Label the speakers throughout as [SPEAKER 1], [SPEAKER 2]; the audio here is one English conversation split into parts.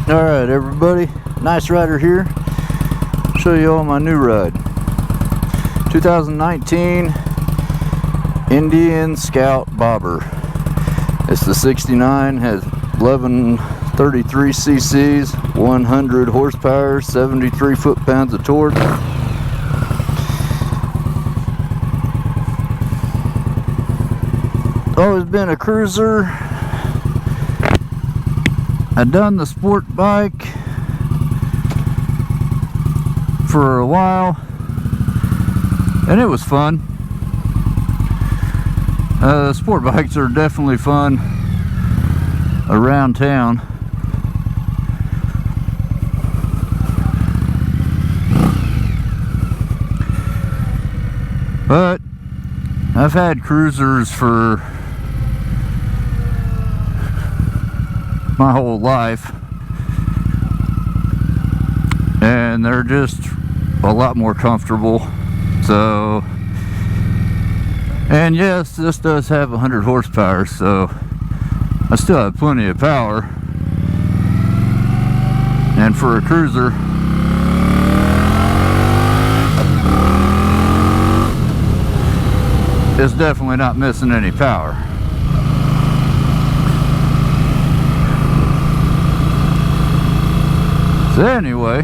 [SPEAKER 1] Alright everybody, Nice Rider here. Show you all my new ride. 2019 Indian Scout Bobber. It's the 69, has 1133 cc's, 100 horsepower, 73 foot-pounds of torque. Always been a cruiser. I done the sport bike for a while, and it was fun. Sport bikes are definitely fun around town. But I've had cruisers for my whole life, and they're just a lot more comfortable. So, and yes, this does have 100 horsepower, so I still have plenty of power, and for a cruiser it's definitely not missing any power. So anyway,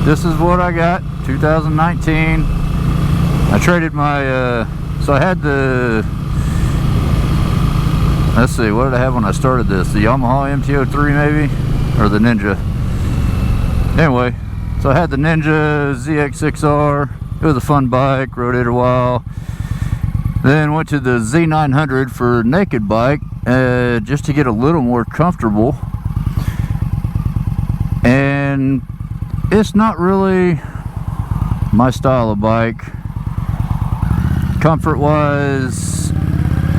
[SPEAKER 1] this is what I got, 2019. I traded my, so I had the, let's see, what did I have when I started this? The Yamaha MT-03 maybe? Or the Ninja? Anyway, so I had the Ninja ZX6R. It was a fun bike, rode it a while. Then went to the Z900 for naked bike, just to get a little more comfortable. And it's not really my style of bike. Comfort wise,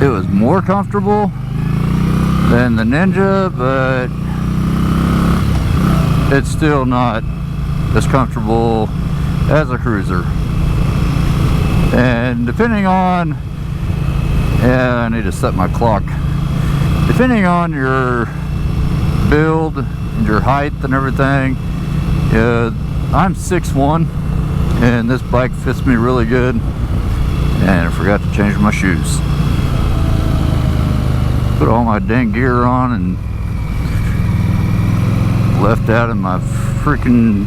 [SPEAKER 1] it was more comfortable than the Ninja, but it's still not as comfortable as a cruiser. And depending on, I need to set my clock. Depending on your build and your height and everything, I'm 6'1", and this bike fits me really good. And I forgot to change my shoes. Put all my dang gear on and left out in my freaking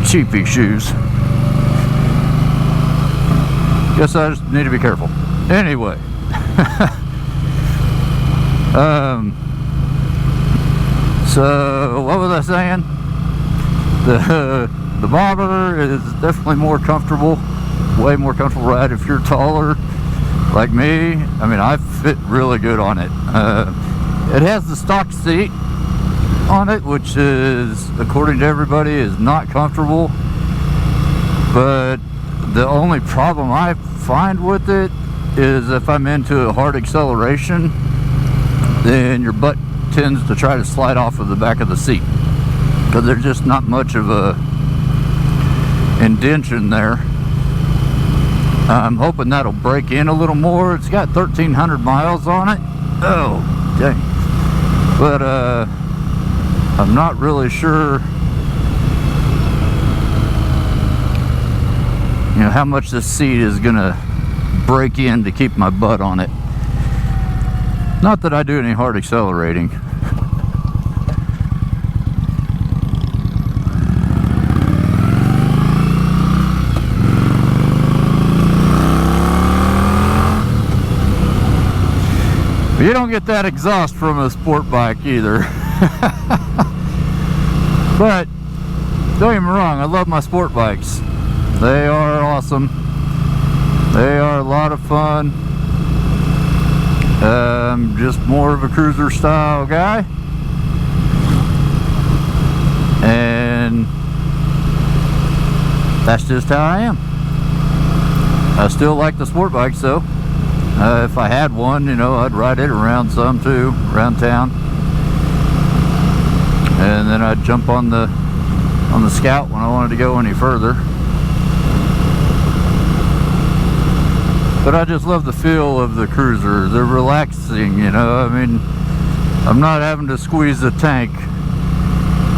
[SPEAKER 1] cheapy shoes. Guess I just need to be careful. Anyway. So what was I saying? The Bobber is definitely more comfortable, way more comfortable ride if you're taller like me. I mean, I fit really good on it. It has the stock seat on it, which is, according to everybody, is not comfortable. But the only problem I find with it is if I'm into a hard acceleration, then your butt tends to try to slide off of the back of the seat, because there's just not much of a indentation there. I'm hoping that'll break in a little more. It's got 1,300 miles on it. Oh, dang. But I'm not really sure, you know, how much this seat is gonna break in to keep my butt on it. Not that I do any hard accelerating. But you don't get that exhaust from a sport bike either. But don't get me wrong, I love my sport bikes. They are awesome. They are a lot of fun. I'm just more of a cruiser style guy, and that's just how I am. I still like the sport bikes though. If I had one, you know, I'd ride it around some too, around town, and then I'd jump on the Scout when I wanted to go any further. But I just love the feel of the cruiser. They're relaxing, you know. I mean, I'm not having to squeeze the tank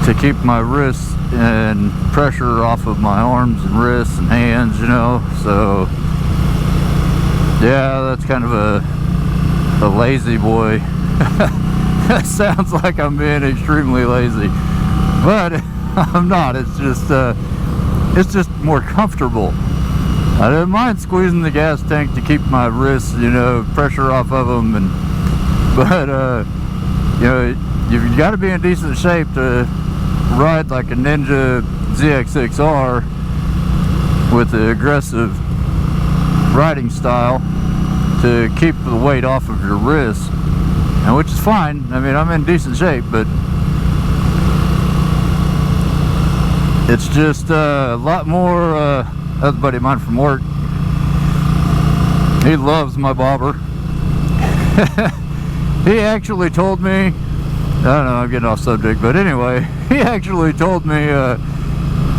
[SPEAKER 1] to keep my wrists and pressure off of my arms and wrists and hands, you know. So yeah, that's kind of a lazy boy. That sounds like I'm being extremely lazy, but I'm not. It's just more comfortable. I don't mind squeezing the gas tank to keep my wrists, you know, pressure off of them, but you know, you've got to be in decent shape to ride like a Ninja ZX6R with the aggressive riding style to keep the weight off of your wrists, and which is fine. I mean, I'm in decent shape, but it's just a lot more. That's a buddy of mine from work. He loves my bobber. He actually told me, I don't know, I'm getting off subject, but anyway, he actually told me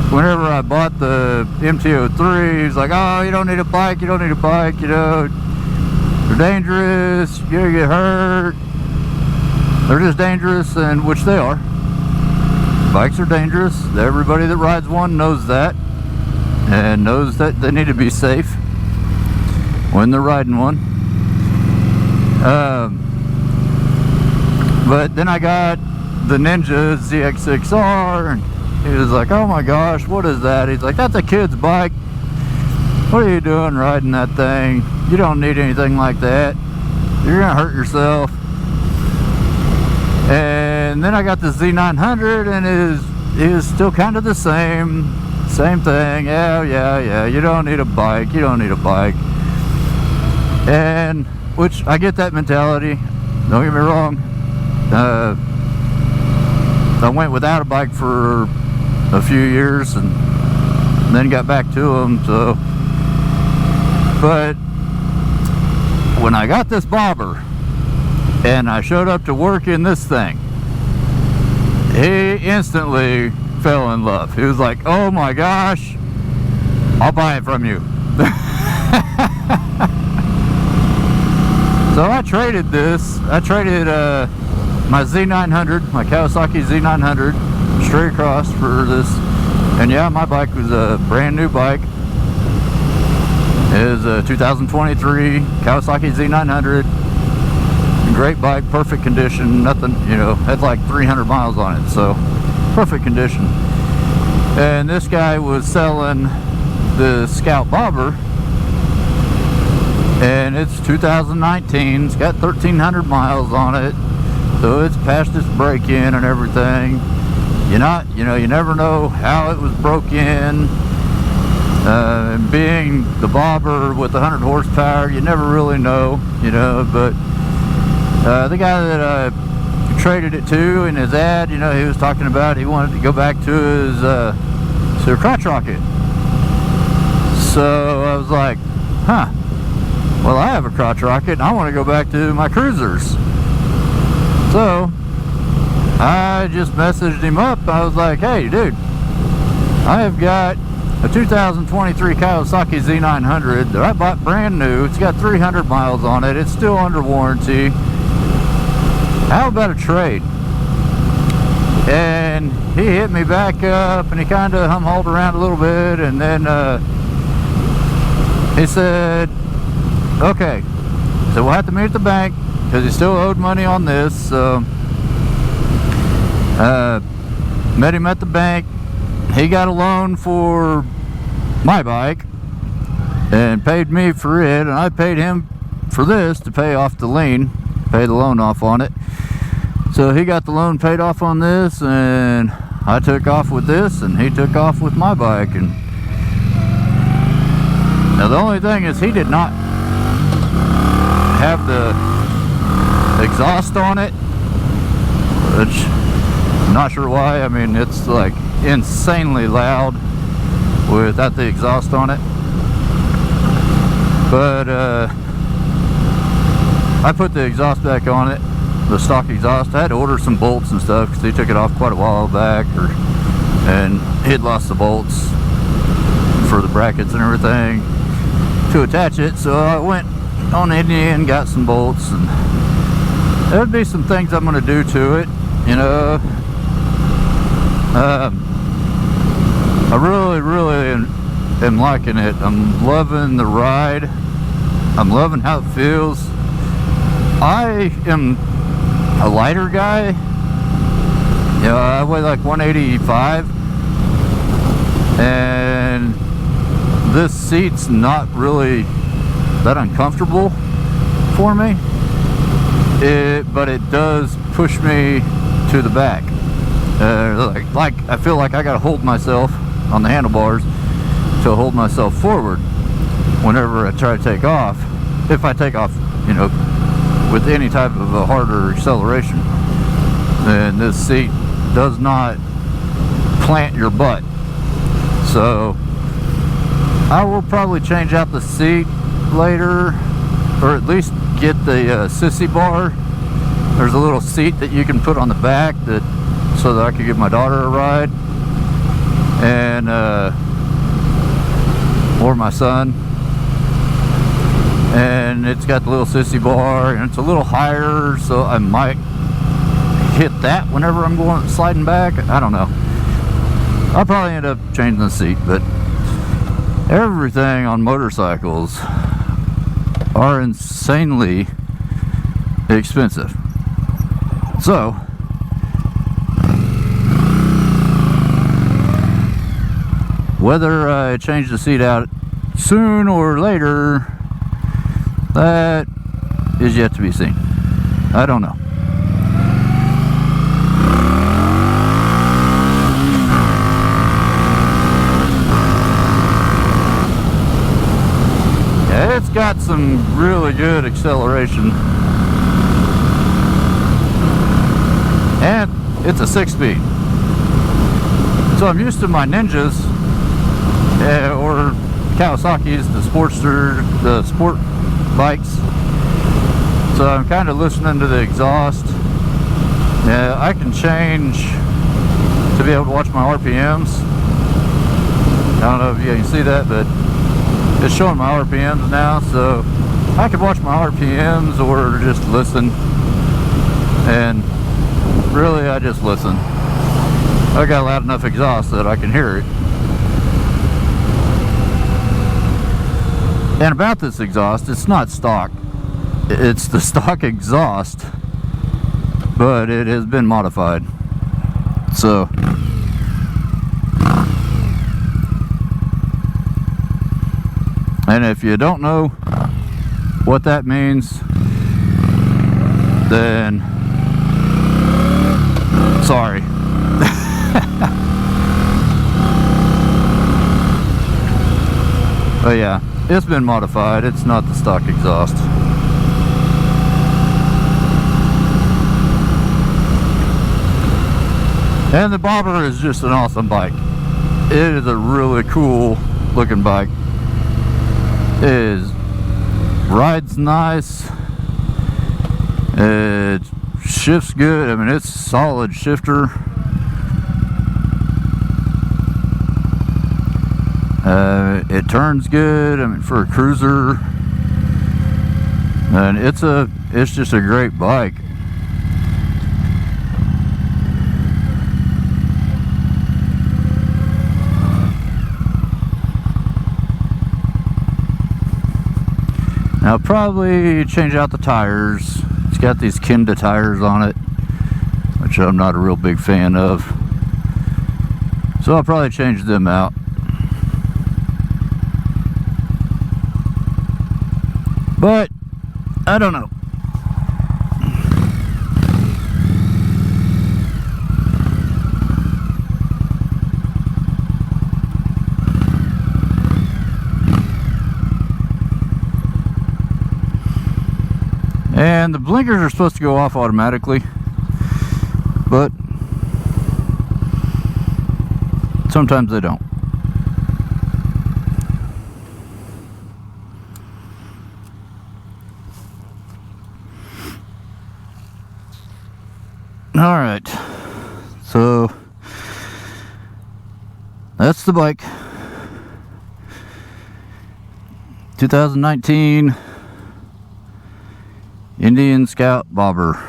[SPEAKER 1] whenever I bought the MT-03, he's like, oh, you don't need a bike, you don't need a bike, you know, they're dangerous, you're gonna get hurt, they're just dangerous, and which they are. Bikes are dangerous. Everybody that rides one knows that, and knows that they need to be safe when they're riding one. But then I got the Ninja ZX6R, and he was like, oh my gosh, what is that? He's like, that's a kid's bike. What are you doing riding that thing? You don't need anything like that. You're gonna hurt yourself. And then I got the Z900, and it is still kind of the same thing. Yeah, you don't need a bike, you don't need a bike. And which I get that mentality, don't get me wrong. I went without a bike for a few years and then got back to them, so. But when I got this bobber and I showed up to work in this thing, he instantly fell in love. He was like, oh my gosh, I'll buy it from you. So I traded my Z900, my Kawasaki Z900, straight across for this. And yeah, my bike was a brand new bike. It is a 2023 Kawasaki Z900. Great bike, perfect condition, nothing, you know, had like 300 miles on it, so perfect condition. And this guy was selling the Scout Bobber, and it's 2019, it's got 1,300 miles on it, so it's past its break-in and everything. You never know how it was broke in. And being the bobber with 100 horsepower, you never really know, you know. But the guy that I traded it to in his ad, you know, he was talking about he wanted to go back to his crotch rocket. So I was like, huh, well, I have a crotch rocket and I want to go back to my cruisers. So I just messaged him up. I was like, hey dude, I have got a 2023 Kawasaki Z900 that I bought brand new. It's got 300 miles on it. It's still under warranty. How about a trade? And he hit me back up and he kind of hum-hauled around a little bit, and then he said, okay, so we'll have to meet at the bank because he still owed money on this. So met him at the bank. He got a loan for my bike and paid me for it, and I paid him for this to pay off the lien, pay the loan off on it. So he got the loan paid off on this, and I took off with this, and he took off with my bike. And now the only thing is, he did not have the exhaust on it, which I'm not sure why. I mean, it's like insanely loud without the exhaust on it. But I put the exhaust back on it, the stock exhaust. I had to order some bolts and stuff because he took it off quite a while back, and he'd lost the bolts for the brackets and everything to attach it. So I went on Indian, got some bolts, and there'd be some things I'm going to do to it, you know. I really am liking it. I'm loving the ride. I'm loving how it feels. I am a lighter guy. You know, I weigh like 185, and this seat's not really that uncomfortable for me. But it does push me to the back. Like I feel like I gotta hold myself on the handlebars to hold myself forward whenever I try to take off. If I take off, you know, with any type of a harder acceleration, then this seat does not plant your butt. So I will probably change out the seat later, or at least get the sissy bar. There's a little seat that you can put on the back so that I could give my daughter a ride, and or my son. And it's got the little sissy bar, and it's a little higher, so I might hit that whenever I'm going sliding back. I don't know. I'll probably end up changing the seat, but everything on motorcycles are insanely expensive. So whether I change the seat out soon or later, that is yet to be seen. I don't know. Yeah, it's got some really good acceleration. And it's a 6-speed. So I'm used to my Ninjas, or Kawasaki's, the Sportster, the sport bikes. So I'm kind of listening to the exhaust. I can change to be able to watch my RPMs. I don't know if you can see that, but it's showing my RPMs now, so I can watch my RPMs or just listen. And really, I just listen. I got loud enough exhaust that I can hear it. And about this exhaust, it's not stock. It's the stock exhaust, but it has been modified. So and if you don't know what that means, then sorry. But yeah, it's been modified. It's not the stock exhaust. And the Bobber is just an awesome bike. It is a really cool looking bike. It rides nice. It shifts good. I mean, it's a solid shifter. It turns good. I mean, for a cruiser, and it's just a great bike. Now, I'll probably change out the tires. It's got these Kenda tires on it, which I'm not a real big fan of. So I'll probably change them out. But I don't know. And the blinkers are supposed to go off automatically, but sometimes they don't. All right, so that's the bike. 2019 Indian Scout Bobber.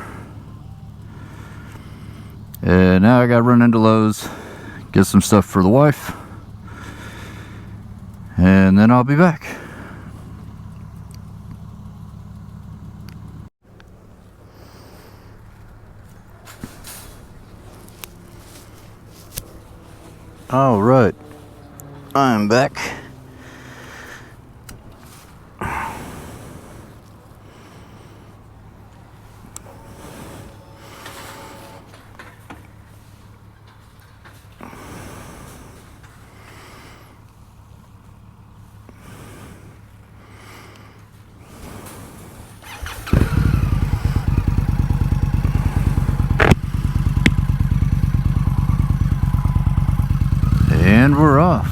[SPEAKER 1] And now I gotta run into Lowe's, get some stuff for the wife, and then I'll be back. All right, I'm back. And we're off.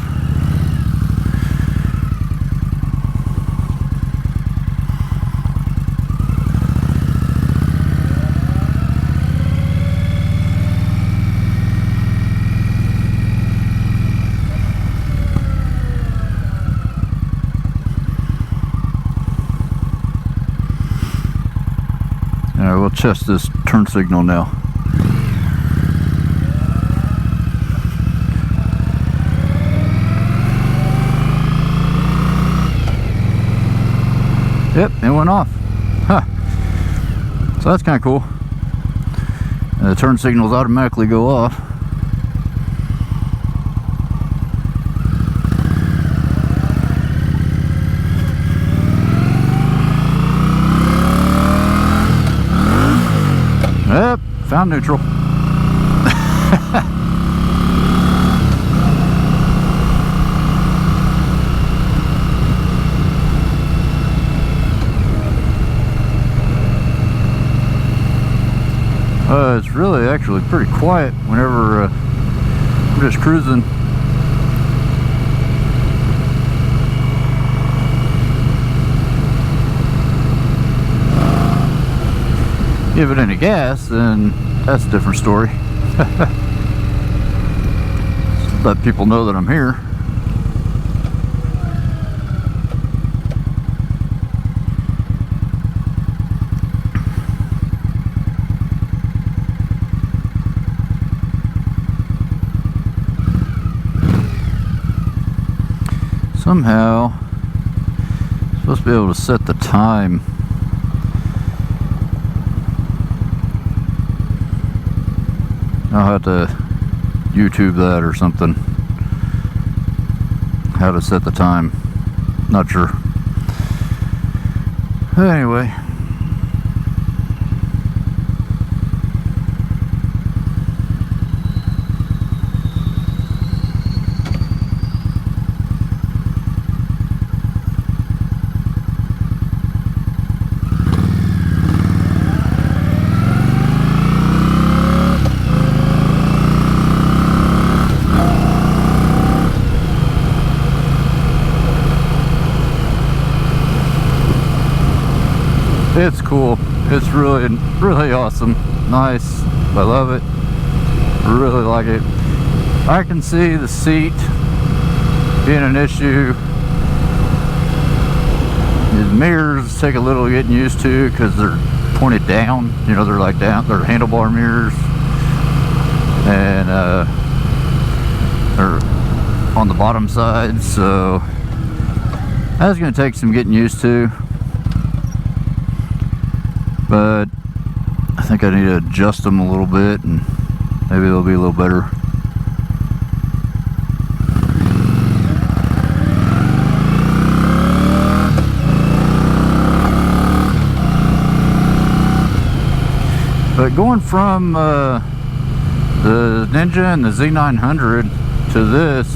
[SPEAKER 1] All right, we'll test this turn signal now. Yep, it went off. Huh. So that's kind of cool. The turn signals automatically go off. Yep, found neutral. It's really actually pretty quiet whenever I'm just cruising. Give it any gas, then that's a different story. Let people know that I'm here. Somehow, I'm supposed to be able to set the time. I'll have to YouTube that or something. How to set the time. Not sure. Anyway. It's cool. It's really awesome. Nice. I love it. Really like it. I can see the seat being an issue. The mirrors take a little getting used to because they're pointed down. You know, they're like down. They're handlebar mirrors, and they're on the bottom side. So that's going to take some getting used to. But I think I need to adjust them a little bit, and maybe they'll be a little better. But going from the Ninja and the Z900 to this,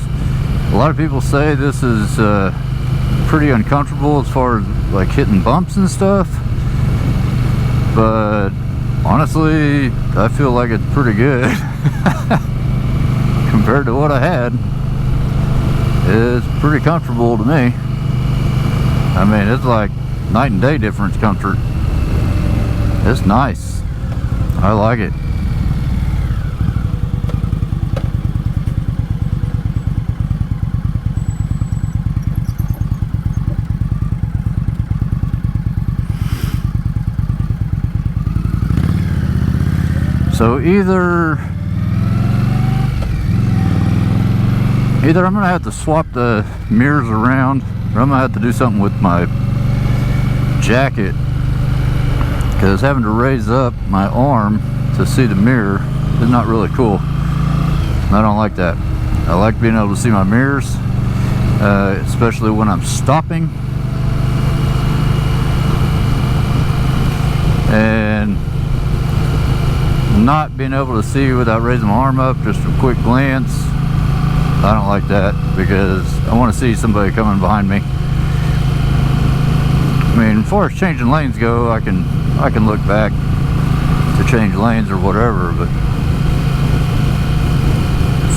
[SPEAKER 1] a lot of people say this is pretty uncomfortable as far as like hitting bumps and stuff. But honestly, I feel like it's pretty good compared to what I had. It's pretty comfortable to me. I mean, it's like night and day difference comfort. It's nice. I like it. So either either I'm gonna have to swap the mirrors around, or I'm gonna have to do something with my jacket, because having to raise up my arm to see the mirror is not really cool. I don't like that. I like being able to see my mirrors, especially when I'm stopping. And not being able to see without raising my arm up, just a quick glance, I don't like that, because I want to see somebody coming behind me. I mean, as far as changing lanes go, I can look back to change lanes or whatever, but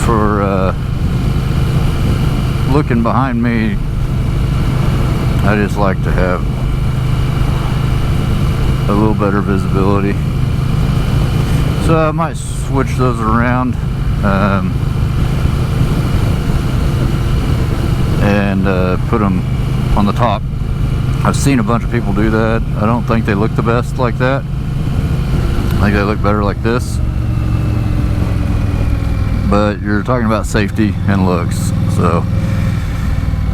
[SPEAKER 1] for looking behind me, I just like to have a little better visibility. So I might switch those around and put them on the top. I've seen a bunch of people do that. I don't think they look the best like that. I think they look better like this. But you're talking about safety and looks, so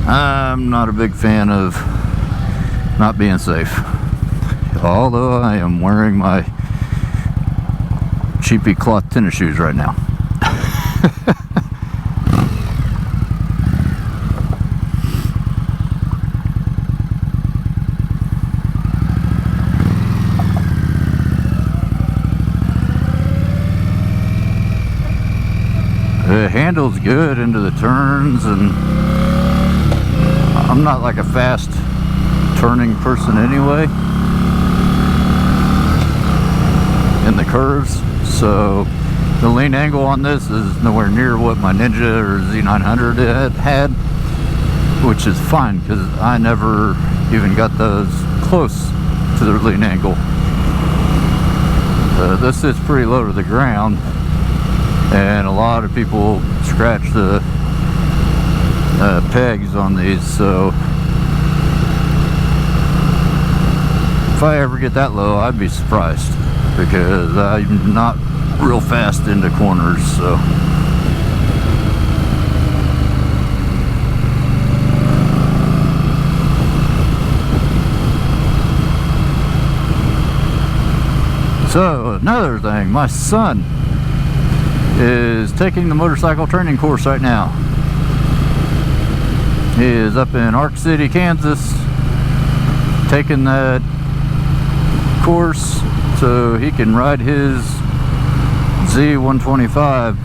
[SPEAKER 1] I'm not a big fan of not being safe. Although I am wearing my cheapy cloth tennis shoes right now. The handle's good into the turns, and I'm not like a fast turning person anyway in the curves, so the lean angle on this is nowhere near what my Ninja or Z900 had, which is fine because I never even got those close to the lean angle. This is pretty low to the ground, and a lot of people scratch the pegs on these, so if I ever get that low, I'd be surprised, because I'm not real fast into corners. So another thing, my son is taking the motorcycle training course right now. He is up in Ark City, Kansas, taking that course so he can ride his Z125.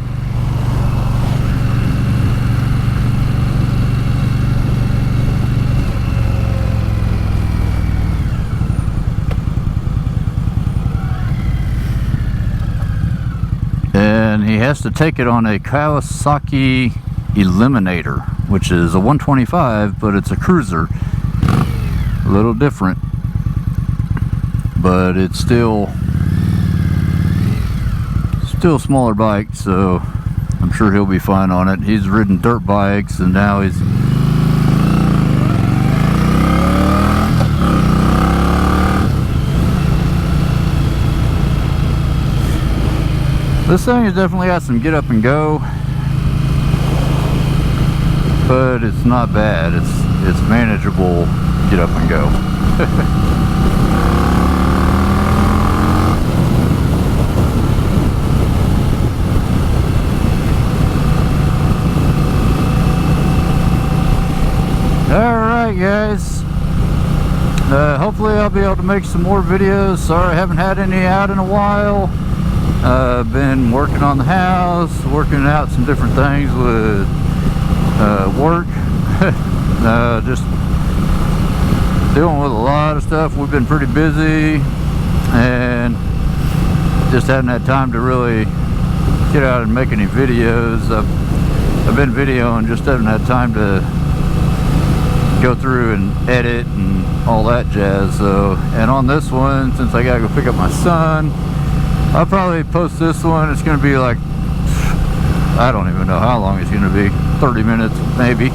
[SPEAKER 1] And he has to take it on a Kawasaki Eliminator, which is a 125, but it's a cruiser. A little different, but it's still a smaller bike, so I'm sure he'll be fine on it. He's ridden dirt bikes, and now he's this thing has definitely got some get up and go, but it's not bad. It's manageable get up and go. Alright guys, hopefully I'll be able to make some more videos. Sorry I haven't had any out in a while. I've been working on the house, working out some different things with work. Just dealing with a lot of stuff. We've been pretty busy and just haven't had time to really get out and make any videos. I've been videoing, just haven't had time to go through and edit and all that jazz. So, and on this one, since I gotta go pick up my son, I'll probably post this one. It's gonna be like, I don't even know how long it's gonna be, 30 minutes maybe.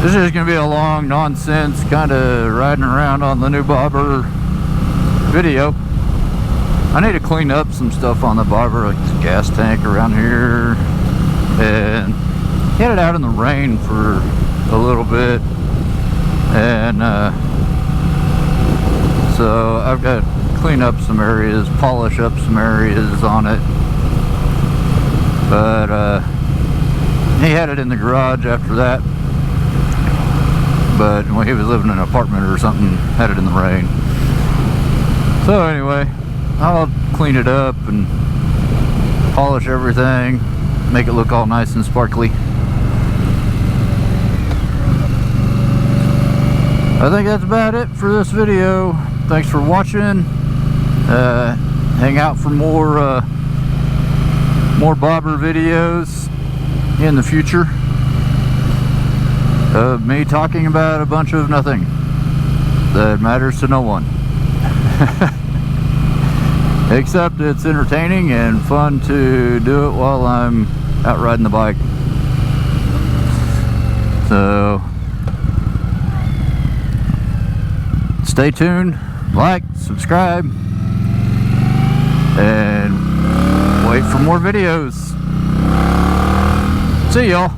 [SPEAKER 1] This is gonna be a long nonsense kind of riding around on the new bobber video. I need to clean up some stuff on the bobber, like the gas tank around here, and had it out in the rain for a little bit, and so I've got to clean up some areas, polish up some areas on it. But he had it in the garage after that. But when he was living in an apartment or something, had it in the rain. So anyway, I'll clean it up and polish everything, make it look all nice and sparkly. I think that's about it for this video. Thanks for watching. Hang out for more bobber videos in the future of me talking about a bunch of nothing that matters to no one. Except it's entertaining and fun to do it while I'm out riding the bike. So stay tuned, like, subscribe, and wait for more videos. See y'all.